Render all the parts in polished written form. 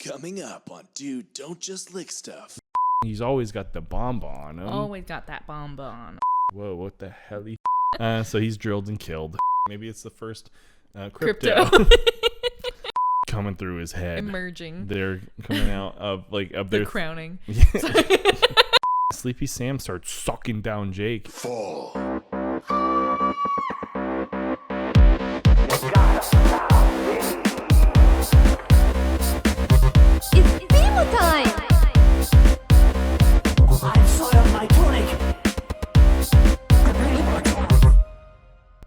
Coming up on Dude, Don't Just Lick Stuff. He's always got the bomb on him. Always got that bomb on. Whoa, what the hell? So he's drilled and killed. Maybe it's the first crypto. Coming through his head. Emerging. They're coming out of the their crowning. Sleepy Sam starts sucking down Jake. Fall. It's demo time! I've soiled my tunic.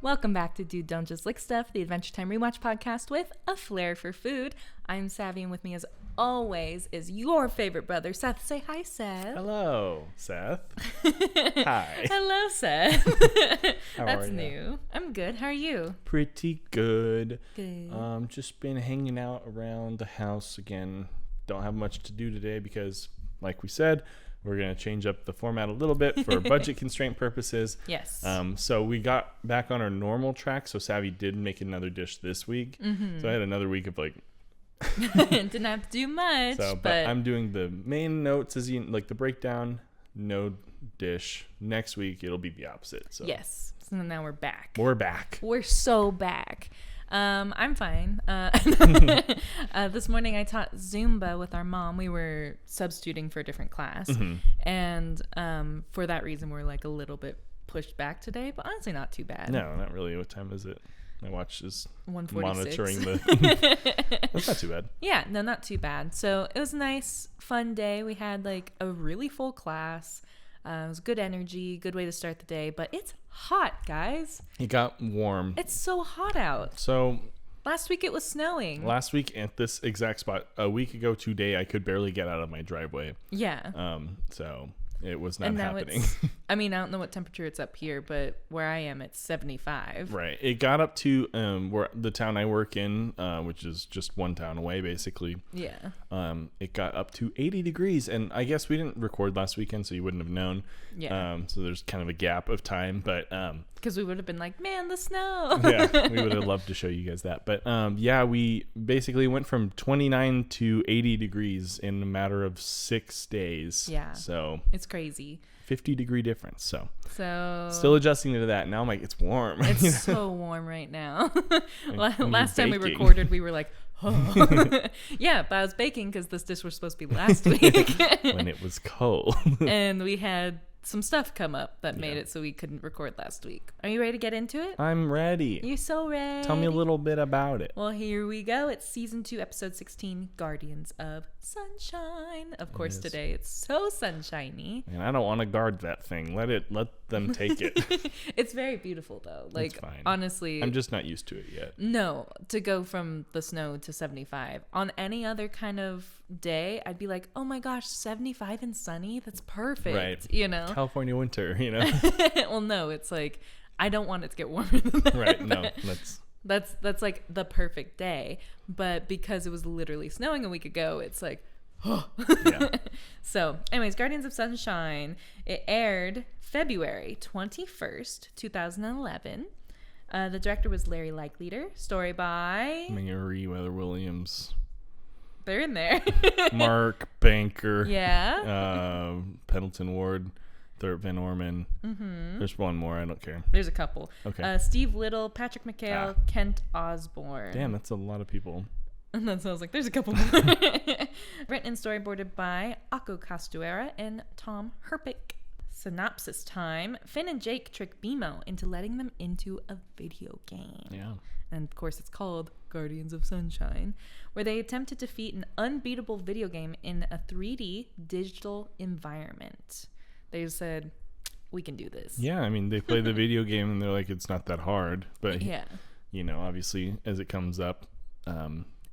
Welcome back to Dude, Don't Just Lick Stuff, the Adventure Time Rewatch podcast with a flair for food. I'm Savy, and with me as always is your favorite brother, Seth. Say hi, Seth. Hello, Seth. Hi. Hello, Seth. How That's are ya? new. I'm good. How are you? Pretty good. Good. Just been hanging out around the house again. Don't have much to do today because, like we said, we're going to change up the format a little bit for budget constraint purposes. Yes. So we got back on our normal track. So Savvy did make another dish this week. Mm-hmm. So I had another week of Didn't have to do much, but I'm doing the main notes as the breakdown, no dish. Next week it'll be the opposite. So yes. So now we're back. we're back. We're so back. I'm fine. This morning I taught Zumba with our mom. We were substituting for a different class. Mm-hmm. And for that reason, we're like a little bit pushed back today, but honestly not too bad. No, not really. What time is it? My watch is 1:46. monitoring the... That's not too bad. Yeah, no, not too bad. So it was a nice, fun day. We had like a really full class. It was good energy, good way to start the day, but it's hot, guys. It got warm. It's so hot out. So Last week it was snowing. last week at this exact spot, a week ago today, I could barely get out of my driveway. Yeah. So it was not And now happening. I mean, I don't know what temperature it's up here, but where I am, it's 75. Right. It got up to where the town I work in, which is just one town away, basically. Yeah. It got up to 80 degrees, and I guess we didn't record last weekend, so you wouldn't have known. Yeah. So there's kind of a gap of time, but Because we would have been like, man, the snow. yeah, we would have loved to show you guys that. But yeah, we basically went from 29 to 80 degrees in a matter of 6 days. Yeah. So It's crazy. 50-degree difference. So So still adjusting to that. Now I'm like, it's warm. it's so warm right now. you're Last time we baking. recorded, we were like, oh. Yeah, but I was baking because this dish was supposed to be last week. when it was cold. And we had some stuff come up that made it so we couldn't record last week. Are you ready to get into it? I'm ready. You're so ready. Tell me a little bit about it. Well, here we go. It's season 2, episode 16, Guardians of Sunshine. Of course, is. today it's so sunshiny. And I don't want to guard that thing. Let them take it. It's very beautiful, though. Like, It's fine. honestly, I'm just not used to it yet. no, to go from the snow to 75. On any other kind of day, I'd be like, oh my gosh, 75 and sunny? That's perfect. Right. You know? California winter, Well, no, it's like, I don't want it to get warmer than that. Right. No, That's like the perfect day. But because it was literally snowing a week ago, it's like, oh. Yeah. So, anyways, Guardians of Sunshine. It aired February 21st, 2011. The director was Larry Likeleader. Story by... Meriwether Williams. They're in there. Mark Banker. Yeah. Pendleton Ward. Thurp Van Orman. Mm-hmm. There's one more. I don't care. There's a couple. Okay. Steve Little, Patrick McHale, Kent Osborne. Damn, that's a lot of people. And then sounds like there's a couple more. Written and storyboarded by Akko Castuera and Tom Herpick. Synopsis time. Finn and Jake trick BMO into letting them into a video game. Yeah. And of course it's called Guardians of Sunshine, where they attempt to defeat an unbeatable video game in a 3D digital environment. They said, we can do this. Yeah, I mean, they play the video game and they're like, it's not that hard. But, Yeah. you know, obviously, as it comes up, they're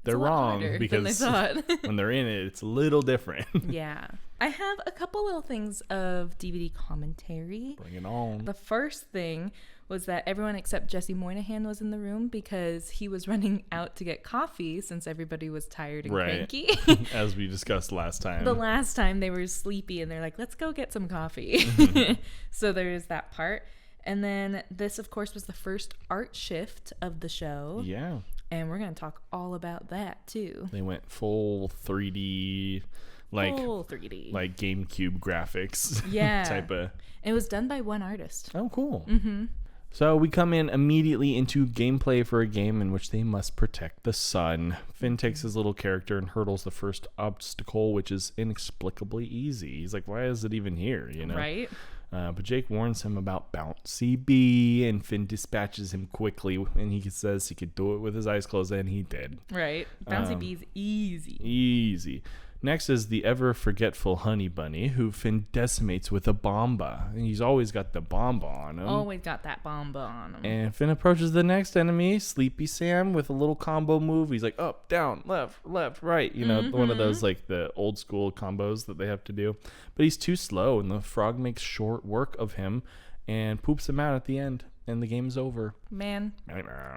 It's a lot wrong harder because than they thought. when they're in it, it's a little different. Yeah. I have a couple little things of DVD commentary. Bring it on. The first thing was that everyone except Jesse Moynihan was in the room because he was running out to get coffee since everybody was tired and cranky. As we discussed last time. The last time they were sleepy and they're like, let's go get some coffee. So there is that part. And then this, of course, was the first art shift of the show. Yeah. And we're going to talk all about that too. They went full 3D, Full 3D. like GameCube graphics. Yeah. Type of. It was done by one artist. Oh, cool. Mm-hmm. So we come in immediately into gameplay for a game in which they must protect the sun. Finn takes his little character and hurdles the first obstacle, which is inexplicably easy. He's like, why is it even here, you know? Right? But Jake warns him about Bouncy Bee, and Finn dispatches him quickly, and he says he could do it with his eyes closed, and he did. Right. Bouncy Bee's easy. Easy. Next is the ever-forgetful Honey Bunny, who Finn decimates with a bomba. And he's always got the bomba on him. Always got that bomba on him. And Finn approaches the next enemy, Sleepy Sam, with a little combo move. He's like, up, down, left, right. You know, one of those, like, the old school combos that they have to do. But he's too slow, and the frog makes short work of him and poops him out at the end. And the game's over. Man,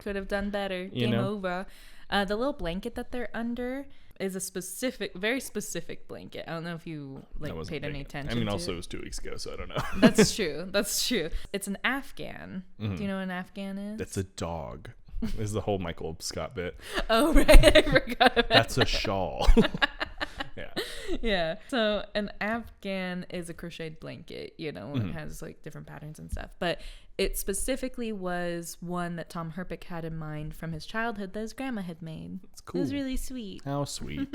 could have done better. You Game know? over. The little blanket that they're under is a very specific blanket. I don't know if you paid any attention. I mean, to also it. it was 2 weeks ago, so I don't know. That's true. It's an Afghan. Do you know what an Afghan is? That's a dog. This is the whole Michael Scott bit. Oh, right. I forgot about That's a shawl. Yeah. Yeah. So an Afghan is a crocheted blanket, you know, it has like different patterns and stuff. But it specifically was one that Tom Herpick had in mind from his childhood that his grandma had made. It's cool. It was really sweet. How sweet.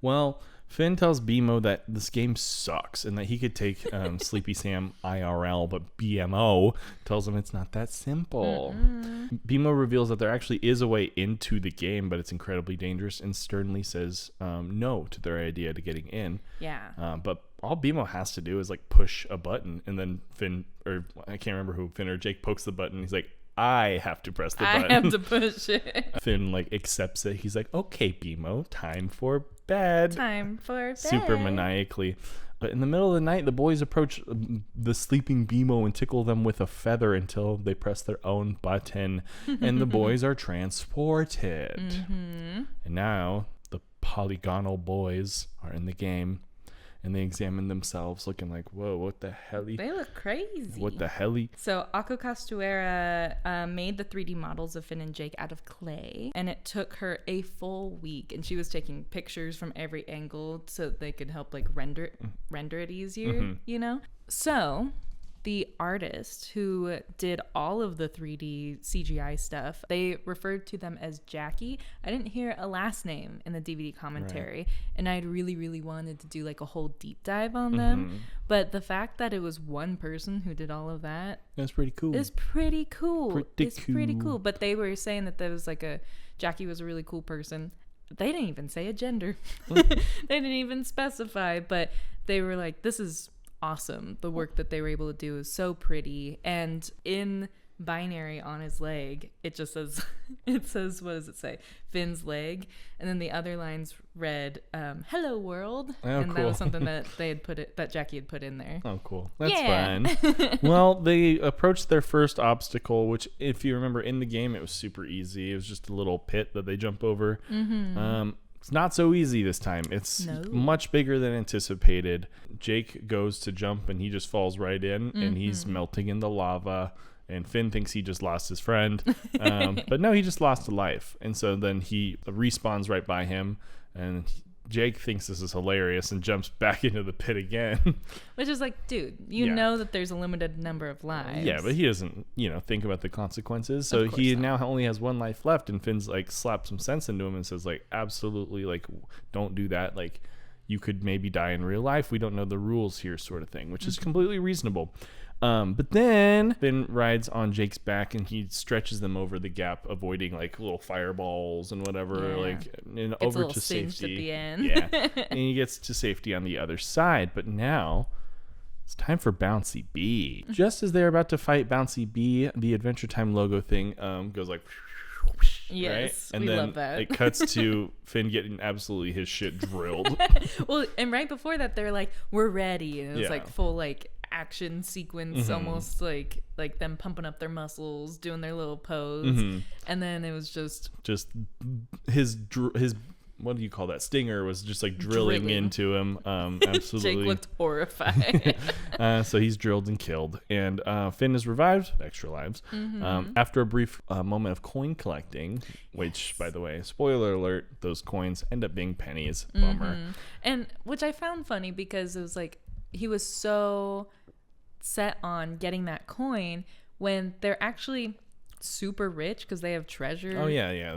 Well, Finn tells BMO that this game sucks and that he could take Sleepy Sam IRL, but BMO tells him it's not that simple. BMO reveals that there actually is a way into the game, but it's incredibly dangerous, and sternly says no to their idea to getting in. Yeah. But all BMO has to do is like push a button, and then Finn, or I can't remember who, Finn or Jake pokes the button. He's like, I have to press the button. I have to push it. Finn like accepts it. He's like, okay, BMO, time for bed. Time for bed. Super maniacally. But in the middle of the night, the boys approach the sleeping BMO and tickle them with a feather until they press their own button, and the boys are transported. And now the polygonal boys are in the game, and they examine themselves, looking like, whoa, what the helly? They look crazy. What the helly? So Ako Castuera made the 3D models of Finn and Jake out of clay, and it took her a full week, and she was taking pictures from every angle so they could help like render it easier, you know? So the artist who did all of the 3D CGI stuff, they referred to them as Jacky. I didn't hear a last name in the DVD commentary, and I'd really, really wanted to do like a whole deep dive on them. But the fact that it was one person who did all of that That's pretty cool. is pretty cool. Pretty Pretty cool. cool. But they were saying that there was like Jacky was a really cool person. They didn't even say a gender. They didn't even specify, but they were like, this is awesome. The work that they were able to do is so pretty. And in binary on his leg, it just says what does it say? Finn's leg, and then the other lines read hello world. And that was something that that Jacky had put in there. Oh, cool. That's Yeah. fun. Well, they approached their first obstacle, which, if you remember in the game, it was super easy. It was just a little pit that they jump over. It's not so easy this time. It's much bigger than anticipated. Jake goes to jump, and he just falls right in, and he's melting in the lava. And Finn thinks he just lost his friend. But no, he just lost a life. And so then he respawns right by him, and Jake thinks this is hilarious and jumps back into the pit again. Which is like, dude, you know that there's a limited number of lives. Yeah, but he doesn't, think about the consequences. So he now only has one life left, and Finn's like slapped some sense into him and says like, absolutely, like, don't do that. Like, you could maybe die in real life. We don't know the rules here, sort of thing, which is completely reasonable. But then Finn rides on Jake's back, and he stretches them over the gap, avoiding like little fireballs and whatever, and over to safety at the end. Yeah, and he gets to safety on the other side. But now it's time for Bouncy Bee. Just as they're about to fight Bouncy Bee, the Adventure Time logo thing goes like. Yes, right? And we then love that. It cuts to Finn getting absolutely his shit drilled. Well, and right before that, they're like, "We're ready," and it was Yeah. like full like action sequence, almost like them pumping up their muscles, doing their little pose, and then it was just his what do you call that? Stinger was just like drilling into him. Absolutely. Jake looked horrified. So he's drilled and killed. And Finn is revived, extra lives, after a brief moment of coin collecting, which, by the way, spoiler alert, those coins end up being pennies. Bummer. And which I found funny because it was like he was so set on getting that coin when they're actually super rich because they have treasure. Oh yeah.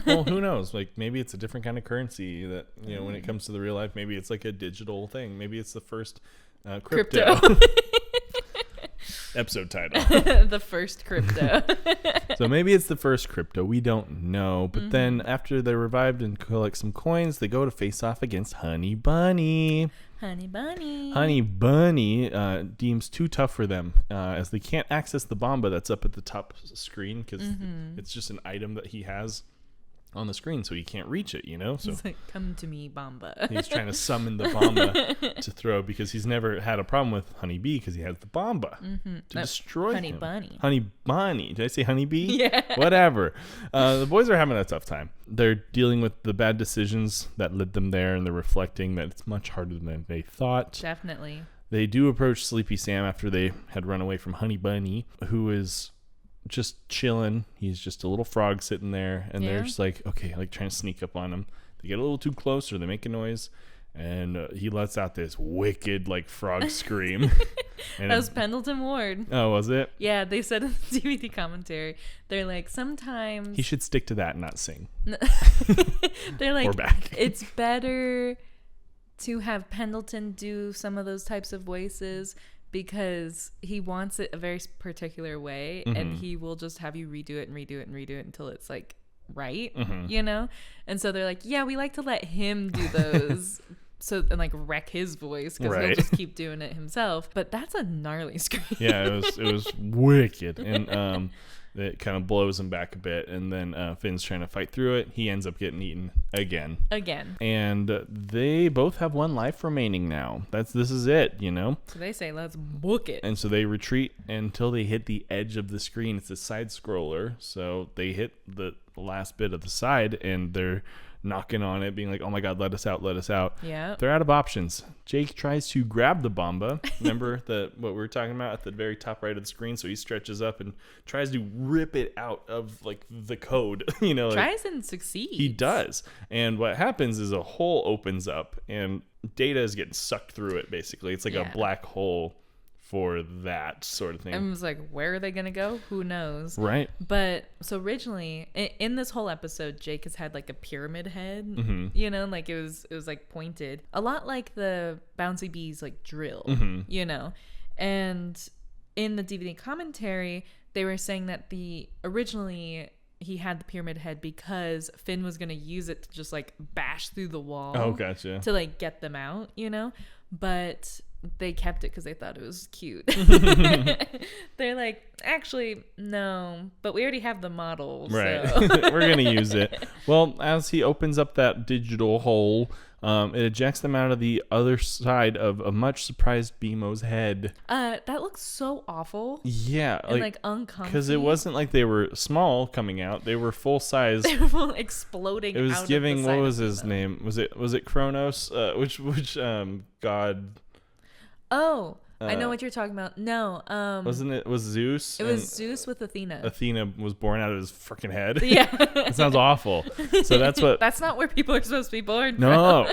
Well, who knows? Like maybe it's a different kind of currency that when it comes to the real life, maybe it's like a digital thing. Maybe it's the first crypto. Episode title. The first crypto. So maybe it's the first crypto. We don't know. But then after they're revived and collect some coins, they go to face off against Honey Bunny. Honey Bunny. Honey Bunny deems too tough for them as they can't access the bomba that's up at the top screen because it's just an item that he has on the screen, so he can't reach it, So he's like, come to me, Bomba. He's trying to summon the bomba to throw because he's never had a problem with Honey Bee because he has the bomba to destroy Honey him. Bunny. Honey Bunny. Did I say Honey Bee? Yeah. Whatever. The boys are having a tough time. They're dealing with the bad decisions that led them there, and they're reflecting that it's much harder than they thought. Definitely. They do approach Sleepy Sam after they had run away from Honey Bunny, who is just chilling. He's just a little frog sitting there, and they're just like, okay, like trying to sneak up on him. They get a little too close, or they make a noise, and he lets out this wicked like frog scream. And that was Pendleton Ward. Oh, was it? Yeah, they said in the DVD commentary, they're like, sometimes He should stick to that and not sing. they're like, Or back. It's better to have Pendleton do some of those types of voices because he wants it a very particular way, and he will just have you redo it and redo it and redo it until it's like right, And so they're like, yeah, we like to let him do those, and like wreck his voice because he'll just keep doing it himself. But that's a gnarly scream. Yeah, it was wicked, and it kind of blows him back a bit, and then Finn's trying to fight through it. He ends up getting eaten again. And they both have one life remaining now. This is it, So they say, let's book it. And so they retreat until they hit the edge of the screen. It's a side scroller, so they hit the last bit of the side, and they're knocking on it, being like, oh my god, let us out. Yeah, they're out of options. Jake tries to grab the bomba. Remember what we were talking about at the very top right of the screen? So he stretches up and tries to rip it out of like the code. Tries and succeeds. He does, and what happens is a hole opens up and data is getting sucked through it. Basically, it's like a black hole for that sort of thing. I was like, where are they gonna go? Who knows? Right. But so originally in this whole episode, Jake has had like a pyramid head, like it was like pointed, a lot like the Bouncy Bees like drill, and in the DVD commentary they were saying that originally he had the pyramid head because Finn was gonna use it to just like bash through the wall. Oh, gotcha. To like get them out, but they kept it because they thought it was cute. They're like, actually, no, but we already have the model. Right. So. We're going to use it. Well, as he opens up that digital hole, it ejects them out of the other side of a much surprised BMO's head. That looks so awful. Yeah. And like uncomfortable. Because it wasn't like they were small coming out. They were full size. They were full exploding. It was out giving, of the what was side his name? Was it Kronos? Which god? Oh, I know what you're talking about. No, wasn't it? Was Zeus? It was Zeus with Athena. Athena was born out of his freaking head. Yeah, that sounds awful. So that's what. That's not where people are supposed to be born. No.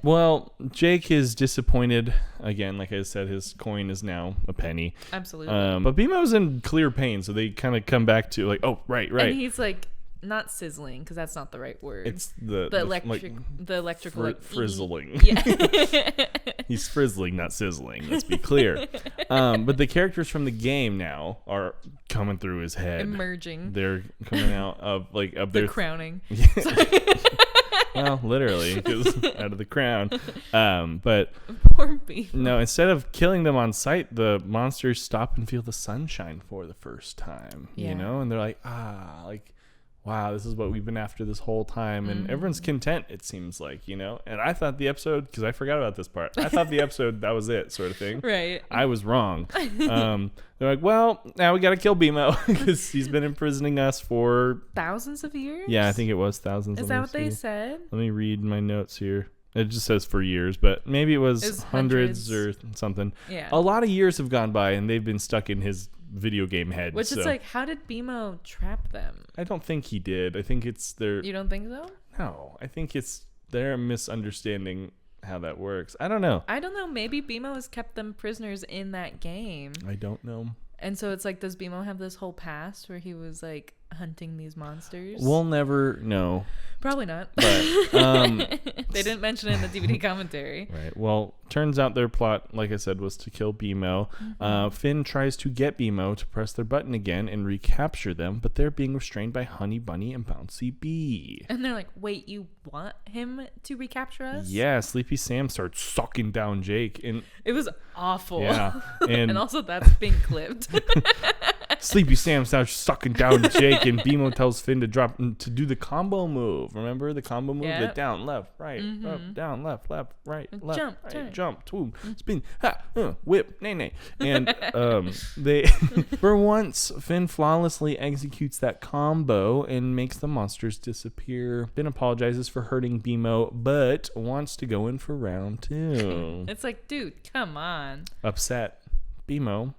Well, Jake is disappointed again. Like I said, his coin is now a penny. Absolutely. But BMO's in clear pain, so they kind of come back to like, oh, right. And he's like, not sizzling because that's not the right word. It's the electrical like, frizzling. Yeah. He's frizzling, not sizzling. Let's be clear. But the characters from the game now are coming through his head, emerging. They're coming out of the their crowning. Well, literally, because out of the crown. But poor beef. No, instead of killing them on sight, the monsters stop and feel the sunshine for the first time. And they're like, wow, this is what we've been after this whole time. And everyone's content, it seems like, you know? And I thought the episode, because I forgot about this part, I thought the episode, that was it, sort of thing. Right. I was wrong. They're like, well, now we got to kill BMO because he's been imprisoning us for... thousands of years? Yeah, I think it was thousands. Is that what they said? Let me read my notes here. It just says for years, but maybe it was hundreds or something. Yeah. A lot of years have gone by and they've been stuck in his video game head. Which is like, how did BMO trap them? I don't think he did. I think it's their... You don't think so? No, I think it's their misunderstanding how that works. I don't know. Maybe BMO has kept them prisoners in that game. I don't know. And so it's like, does BMO have this whole past where he was like hunting these monsters? We'll never know. Probably not. But they didn't mention it in the DVD commentary. Right. Well, turns out their plot, like I said, was to kill BMO. Finn tries to get BMO to press their button again and recapture them, but they're being restrained by Honey Bunny and Bouncy Bee. And they're like, wait, you want him to recapture us? Yeah, Sleepy Sam starts sucking down Jake. And it was awful. Yeah. And also that's being clipped. Sleepy Sam starts sucking down Jake, and BMO tells Finn to do the combo move. Remember the combo move? Yep. The down, left, right, up, down, left, right, left, Jump, right, turn. jump, swoop, spin, ha, whip, nay, nay. And they, for once, Finn flawlessly executes that combo and makes the monsters disappear. Finn apologizes for hurting BMO, but wants to go in for round 2. It's like, dude, come on. Upset, BMO.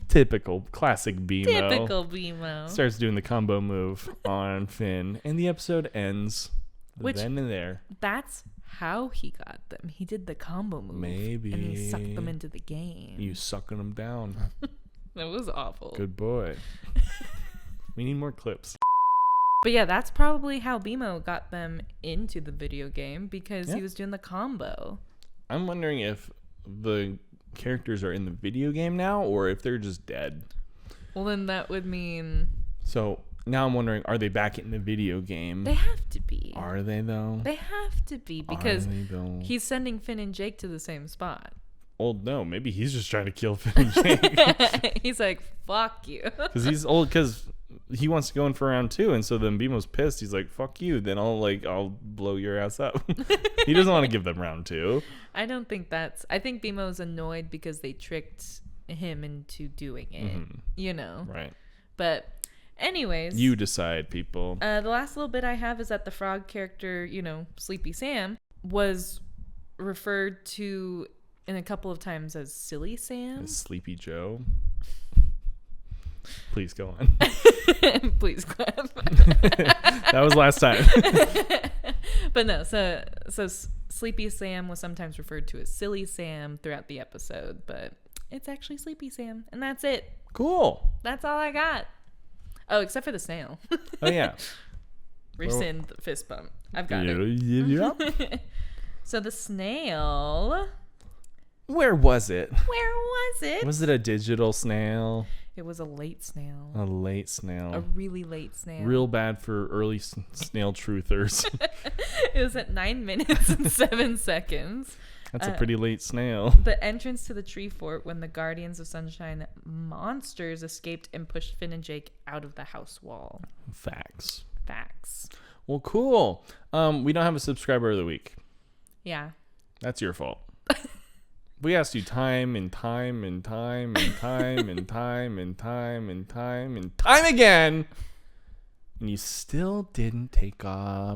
Typical classic BMO. Typical BMO. Starts doing the combo move on Finn, and the episode ends then and there. That's how he got them. He did the combo move. Maybe. And he sucked them into the game. You sucking them down. That was awful. Good boy. We need more clips. But yeah, that's probably how BMO got them into the video game, because he was doing the combo. I'm wondering if the characters are in the video game now or if they're just dead. Well, then that would mean... So now I'm wondering, are they back in the video game? They have to be. Are they though? They have to be, because Are they, though? he's sending Finn and Jake to the same spot. Old no, maybe he's just trying to kill Finn and Jake. He's like, fuck you. Because he's old, because he wants to go in for round 2, and so then BMO's pissed. He's like, fuck you, then I'll blow your ass up. He doesn't want to give them round 2. I don't think that's... I think BMO's annoyed because they tricked him into doing it, you know? Right. But anyways... You decide, people. The last little bit I have is that the frog character, you know, Sleepy Sam, was referred to in a couple of times as Silly Sam. Sleepy Joe. Please go on. Please clap. That was last time. But no, so Sleepy Sam was sometimes referred to as Silly Sam throughout the episode, but it's actually Sleepy Sam, and that's it. Cool. That's all I got. Oh, except for the snail. Oh, yeah. Rescind fist bump. I've got it. Yeah. So the snail... Where was it? Where was it? Was it a digital snail? It was a late snail. A late snail. A really late snail. Real bad for early snail truthers. It was at 9 minutes and 7 seconds. That's a pretty late snail. The entrance to the tree fort when the Guardians of Sunshine monsters escaped and pushed Finn and Jake out of the house wall. Facts. Well, cool. We don't have a subscriber of the week. Yeah. That's your fault. We asked you time and time and time and time and time and time and time and time again, and you still didn't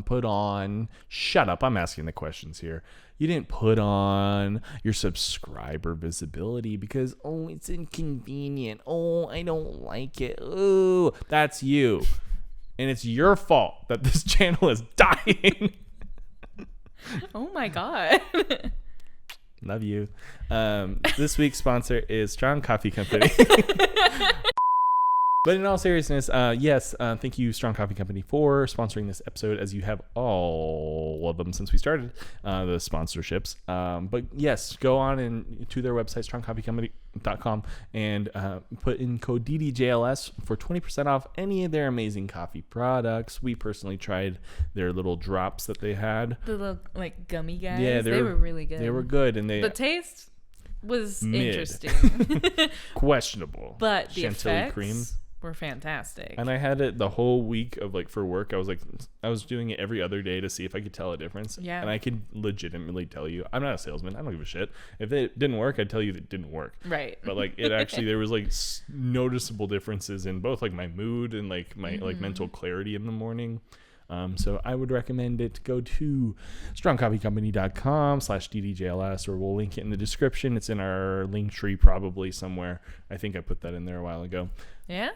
put on. Shut up! I'm asking the questions here. You didn't put on your subscriber visibility because it's inconvenient. I don't like it. That's you, and it's your fault that this channel is dying. Oh my god. Love you. This week's sponsor is Strong Coffee Company. But in all seriousness, yes, thank you, Strong Coffee Company, for sponsoring this episode, as you have all of them since we started the sponsorships. But yes, go on and to their website, strongcoffeecompany.com, and put in code DDJLS for 20% off any of their amazing coffee products. We personally tried their little drops that they had. The little like gummy guys. Yeah, they were really good. They were good, and the taste was mid. interesting. Questionable. But the Chantilly effects cream were fantastic. And I had it the whole week of like for work. I was doing it every other day to see if I could tell a difference. Yeah. And I could legitimately tell you. I'm not a salesman. I don't give a shit. If it didn't work, I'd tell you that it didn't work. Right. But like it actually, there was like noticeable differences in both like my mood and like my like mental clarity in the morning. So I would recommend it. Go to strongcoffeecompany.com/DDJLS, or we'll link it in the description. It's in our link tree probably somewhere. I think I put that in there a while ago. Yeah?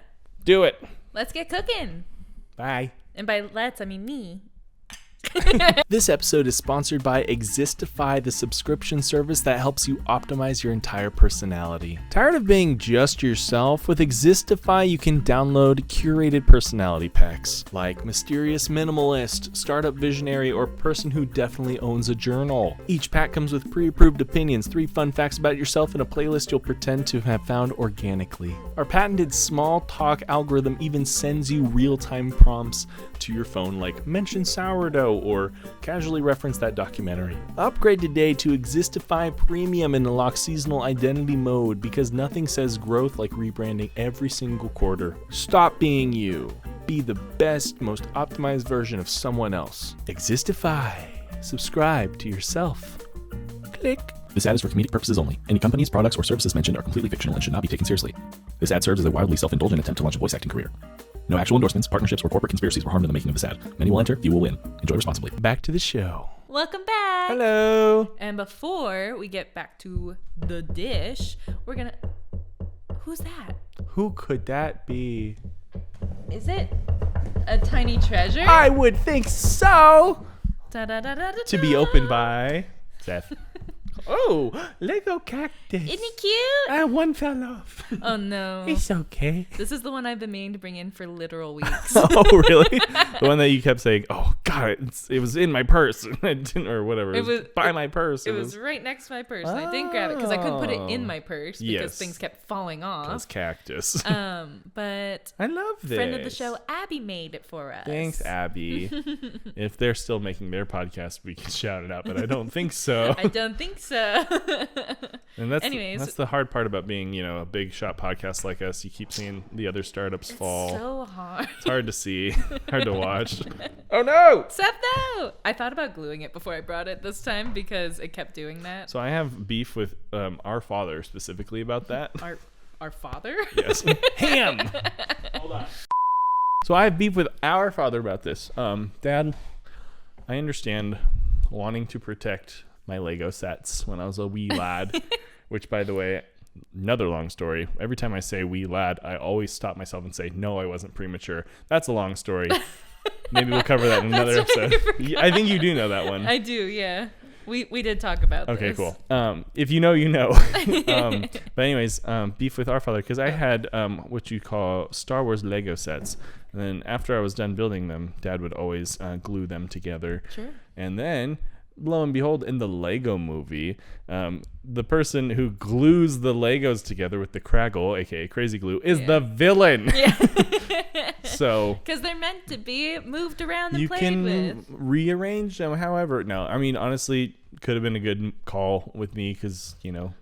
Do it. Let's get cooking. Bye. And by let's, I mean me. This episode is sponsored by Existify, the subscription service that helps you optimize your entire personality. Tired of being just yourself? With Existify, you can download curated personality packs like Mysterious Minimalist, Startup Visionary, or Person Who Definitely Owns a Journal. Each pack comes with pre-approved opinions, 3 fun facts about yourself, and a playlist you'll pretend to have found organically. Our patented small talk algorithm even sends you real-time prompts to your phone like mention sourdough or casually reference that documentary. Upgrade today to Existify Premium and unlock seasonal identity mode, because nothing says growth like rebranding every single quarter. Stop being you. Be the best, most optimized version of someone else. Existify. Subscribe to yourself. Click. This ad is for comedic purposes only. Any companies, products, or services mentioned are completely fictional and should not be taken seriously. This ad serves as a wildly self-indulgent attempt to launch a voice acting career. No actual endorsements, partnerships, or corporate conspiracies were harmed in the making of this ad. Many will enter, few will win. Enjoy responsibly. Back to the show. Welcome back. Hello. And before we get back to the dish, we're gonna... Who's that? Who could that be? Is it a tiny treasure? I would think so. Da-da-da-da-da-da. To be opened by Seth. Oh, Lego cactus. Isn't he cute? One fell off. Oh no. It's okay. This is the one I've been meaning to bring in for literal weeks. Oh, really? The one that you kept saying, "Oh God, it was in my purse," and I didn't, or whatever. It was by my purse. It was right next to my purse, and I didn't grab it because I couldn't put it in my purse because Yes. things kept falling off. That's cactus. But I love this. friend of the show, Abby, made it for us. Thanks, Abby. If they're still making their podcast, we can shout it out, but I don't think so. I don't think so. And that's Anyways. that's the hard part about being, a big shot podcast like us. You keep seeing the other startups fall. So hard. It's hard to see, hard to watch. Oh no! Seth, no! I thought about gluing it before I brought it this time because it kept doing that. So I have beef with our father specifically about that. Our father? Yes. Ham! Hold on. So I have beef with our father about this. Dad, I understand wanting to protect my Lego sets when I was a wee lad, which, by the way, another long story. Every time I say wee lad, I always stop myself and say, no, I wasn't premature. That's a long story. Maybe we'll cover that in another episode. I think you do know that one. I do, yeah. We did talk about this. Okay, cool. If you know, you know. But anyways, beef with our father, because I had what you call Star Wars Lego sets. And then after I was done building them, Dad would always glue them together. Sure. And then, lo and behold, in the Lego movie, the person who glues the Legos together with the Craggle, aka Crazy Glue, is the villain. Yeah. So because they're meant to be moved around and you played can with. rearrange them however. No, I mean, honestly, could have been a good call with me because,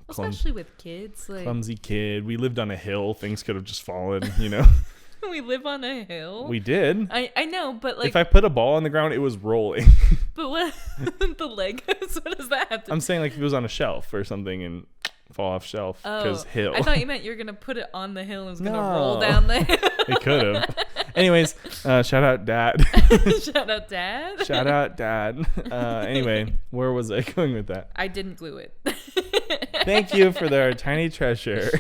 Especially with kids. Like, clumsy kid. We lived on a hill. Things could have just fallen, we live on a hill. We did. I know, but like... If I put a ball on the ground, it was rolling. But what... the Legos? What does that have to I'm saying like if it was on a shelf or something and fall off shelf because hill. I thought you meant you were going to put it on the hill and it was going to No. roll down the hill. It could have. Anyways, shout out Dad. Shout out, Dad. Shout out Dad. Anyway, where was I going with that? I didn't glue it. Thank you for their tiny treasure.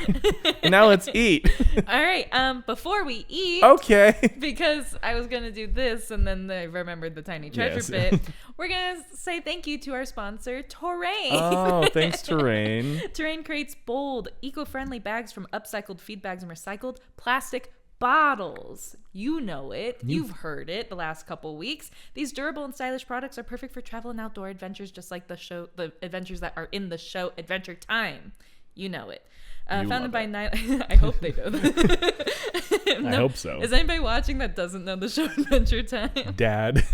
And now let's eat. All right. Before we eat, Okay. because I was gonna do this and then I remembered the tiny treasure Yes. bit, we're gonna say thank you to our sponsor, TORRAIN. Oh, thanks, TORRAIN. TORRAIN creates bold, eco-friendly bags from upcycled feed bags and recycled plastic bottles. You know it. You've heard it the last couple weeks. These durable and stylish products are perfect for travel and outdoor adventures, just like the adventures that are in the show Adventure Time. You know it. Founded by Nyla. I hope they know that. I hope so. Is anybody watching that doesn't know the show Adventure Time? Dad.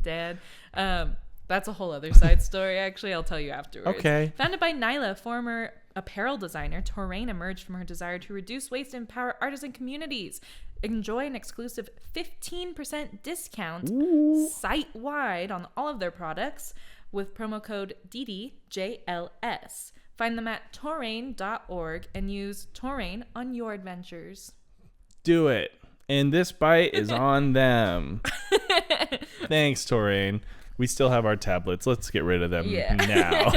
Dad. That's a whole other side story, actually. I'll tell you afterwards. Okay. Founded by Nyla, former apparel designer, TORRAIN emerged from her desire to reduce waste and empower artisan communities. enjoy an exclusive 15% discount site-wide on all of their products with promo code DDJLS. Find them at TORRAIN.org and use TORRAIN on your adventures. Do it. And this bite is on them. Thanks, TORRAIN. We still have our tablets. Let's get rid of them now.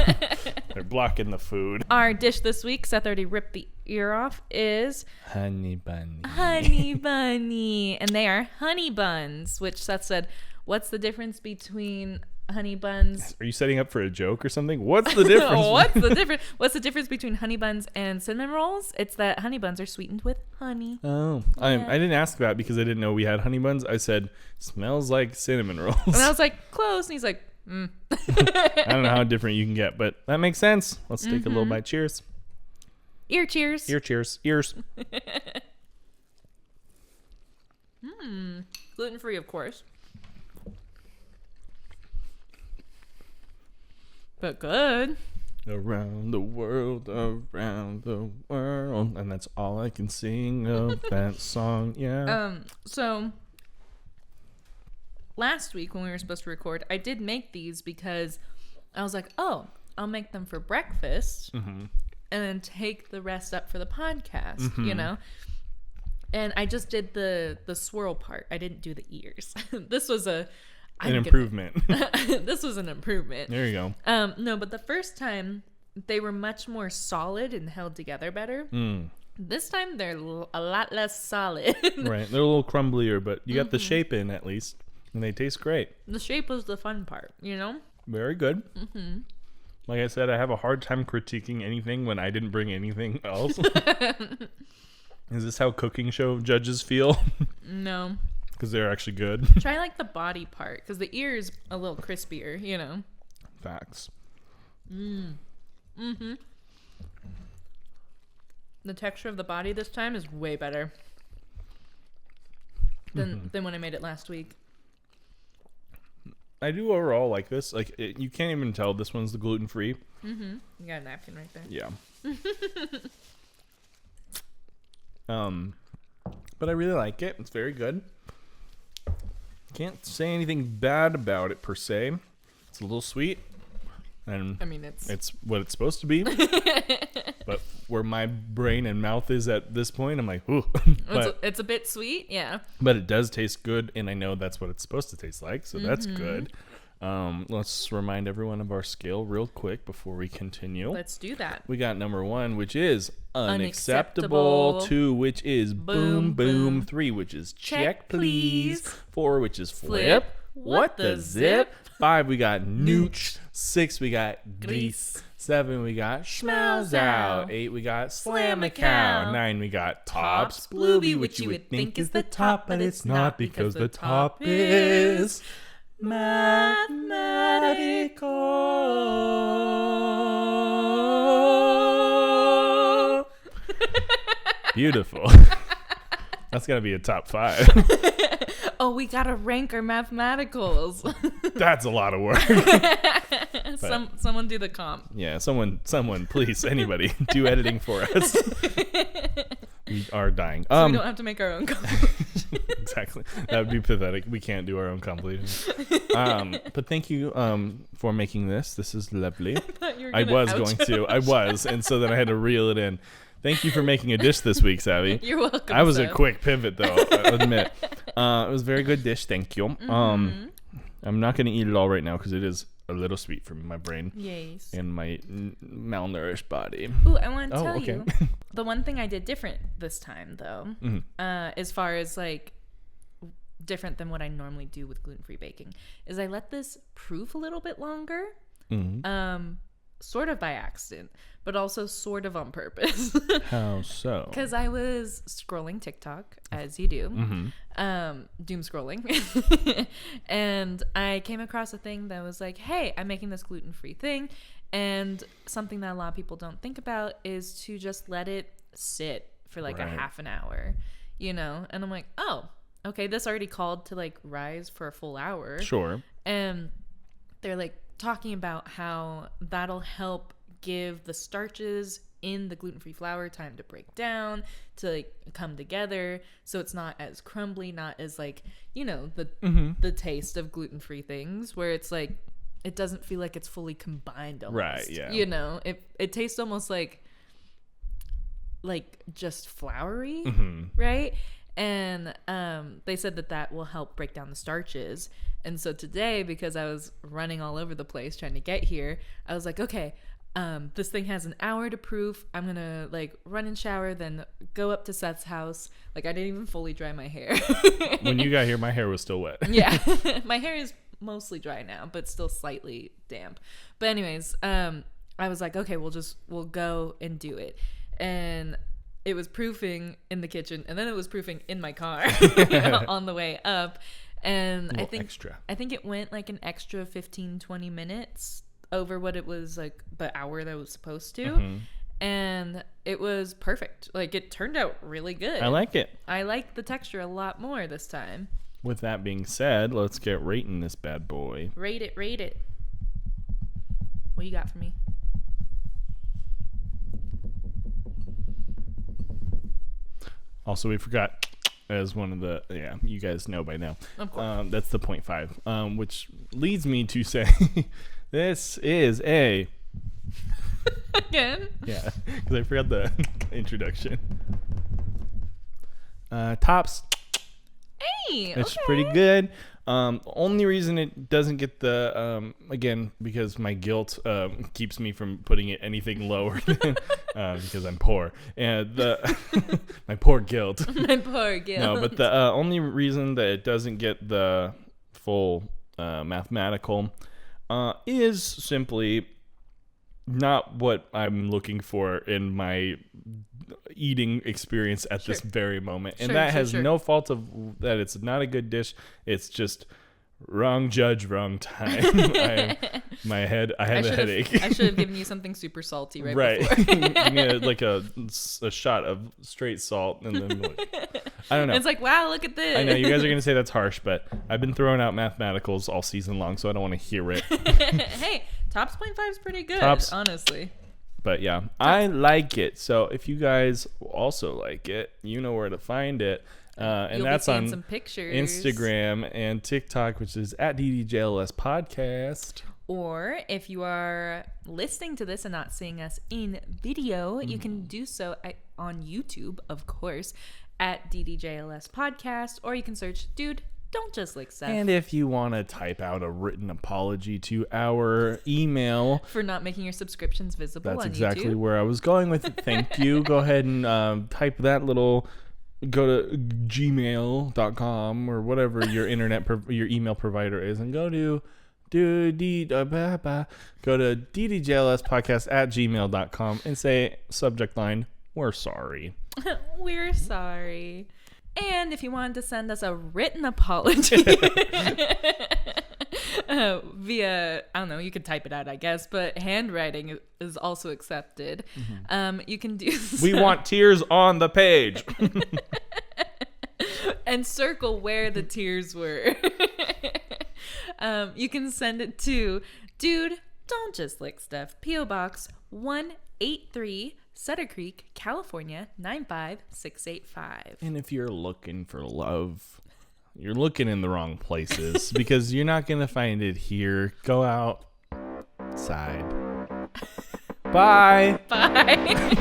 They're blocking the food. Our dish this week, Seth already ripped the ear off, is Honey bunny. honey bunny. And they are honey buns, which Seth said, what's the difference between honey buns? Are you setting up for a joke or something? What's the difference? What's the difference between honey buns and cinnamon rolls? It's that honey buns are sweetened with honey. Oh, I didn't ask that because I didn't know we had honey buns. I said, smells like cinnamon rolls. And I was like, close. And he's like, I don't know how different you can get, but that makes sense. Let's take a little bite. Cheers. Ear cheers. Ear cheers. Ears. Gluten-free, of course. But good. Around the world, around the world. And that's all I can sing of that song. Yeah. So last week when we were supposed to record, I did make these because I was like, oh, I'll make them for breakfast and then take the rest up for the podcast, you know? And I just did the swirl part. I didn't do the ears. This was an improvement. This was an improvement. There you go. No, but the first time they were much more solid and held together better. This time they're a lot less solid. Right. They're a little crumblier, but you got the shape in at least. And they taste great. The shape was the fun part, you know? Very good. Like I said, I have a hard time critiquing anything when I didn't bring anything else. Is this how cooking show judges feel? No. Because they're actually good. Try like the body part, because the ear is a little crispier, you know? Facts. The texture of the body this time is way better than when I made it last week. I do overall like this. Like, you can't even tell this one's the gluten-free. You got a napkin right there. Yeah. But I really like it. It's very good. Can't say anything bad about it per se. It's a little sweet. And I mean, it's what it's supposed to be. But where my brain and mouth is at this point, I'm like, ooh. It's a bit sweet, yeah. But it does taste good, and I know that's what it's supposed to taste like, so that's good. Let's remind everyone of our scale real quick before we continue. Let's do that. We got number 1, which is unacceptable. 2, which is boom, boom. 3, which is check, please. 4, which is flip. What the zip? 5, we got nooch. 6, we got grease. 7, we got schmouse out. 8, we got slam a cow. 9, we got tops blooby, which you would think is the top, but it's not because the top is mathematical. Beautiful. That's gotta be a top 5. Oh, we gotta rank our mathematicals. That's a lot of work. Someone do the comp. Yeah, someone, please, anybody, do editing for us. We are dying. So we don't have to make our own comp. Exactly. That would be pathetic. We can't do our own compilation. But thank you for making this. This is lovely. I was going to. I was, and so then I had to reel it in. Thank you for making a dish this week, Savvy. You're welcome. I was a quick pivot, though, I admit. It was a very good dish. Thank you. I'm not going to eat it all right now because it is a little sweet for my brain. Yes. And my malnourished body. Ooh, I want to tell you. The one thing I did different this time, though, as far as like different than what I normally do with gluten-free baking, is I let this proof a little bit longer. Sort of by accident, but also sort of on purpose. How so? Because I was scrolling TikTok, as you do, doom scrolling, and I came across a thing that was like, hey, I'm making this gluten-free thing, and something that a lot of people don't think about is to just let it sit for like a half an hour, you know? And I'm like, oh, okay, this already called to like rise for a full hour. Sure. And they're like, talking about how that'll help give the starches in the gluten-free flour time to break down, to like come together, so it's not as crumbly, not as like, you know, the taste of gluten-free things where it's like it doesn't feel like it's fully combined almost. Right, yeah. You know, it tastes almost like just floury, right? And they said that will help break down the starches. And so today, because I was running all over the place trying to get here, I was like, okay, this thing has an hour to proof. I'm gonna like run and shower, then go up to Seth's house. Like, I didn't even fully dry my hair. When you got here, my hair was still wet. Yeah. My hair is mostly dry now, but still slightly damp. But anyways, I was like, okay, we'll go and do it. And it was proofing in the kitchen, and then it was proofing in my car on the way up. And I think it went like an extra 15-20 minutes over what it was like the hour that it was supposed to. And it was perfect. Like, it turned out really good. I like it. I like the texture a lot more this time. With that being said, let's get rating this bad boy. Rate it. What you got for me? Also, we forgot, as one of the, you guys know by now. Of course. That's the 0.5, which leads me to say this is a... Again? Yeah, because I forgot the introduction. Tops. Hey, It's okay. pretty good. Only reason it doesn't get the again, because my guilt keeps me from putting it anything lower than, because I'm poor, and my poor guilt. My poor guilt. No, but the only reason that it doesn't get the full mathematical is simply not what I'm looking for in my eating experience at this very moment. And that has no fault of that. It's not a good dish. It's just wrong judge, wrong time. I had a headache. I should have given you something super salty before. Like a shot of straight salt, and then I don't know. It's like, wow, look at this. I know you guys are gonna say that's harsh, but I've been throwing out mathematicals all season long, so I don't want to hear it. Hey, Tops 0.5 is pretty good, honestly. But yeah, I like it. So if you guys also like it, you know where to find it. And that's on some pictures. Instagram and TikTok, which is at DDJLS Podcast. Or if you are listening to this and not seeing us in video, you can do so on YouTube, of course, at DDJLS Podcast. Or you can search, Dude, Don't Just Lick Seth. And if you want to type out a written apology to our email for not making your subscriptions visible on YouTube. That's exactly where I was going with it. Thank you. Go ahead and type that little... Go to gmail.com or whatever your your email provider is, and go to ddjlspodcast@gmail.com and say, subject line, we're sorry. We're sorry. And if you wanted to send us a written apology via, I don't know, you could type it out, I guess, but handwriting is also accepted. You can do so. We want tears on the page. And circle where the tears were. You can send it to Dude, Don't Just Lick Stuff, P.O. Box 183, Sutter Creek, California 95685. And if you're looking for love, you're looking in the wrong places because you're not going to find it here. Go outside. Bye. Bye.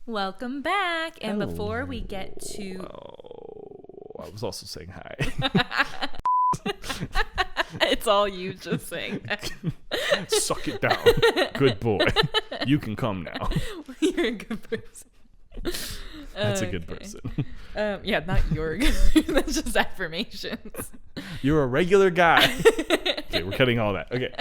Welcome back. And before we get to... I was also saying hi. It's all you just saying that. Suck it down. Good boy. You can come now. You're a good person. That's a good person. Yeah, not you're good. That's just affirmations. You're a regular guy. Okay, we're cutting all that. Okay.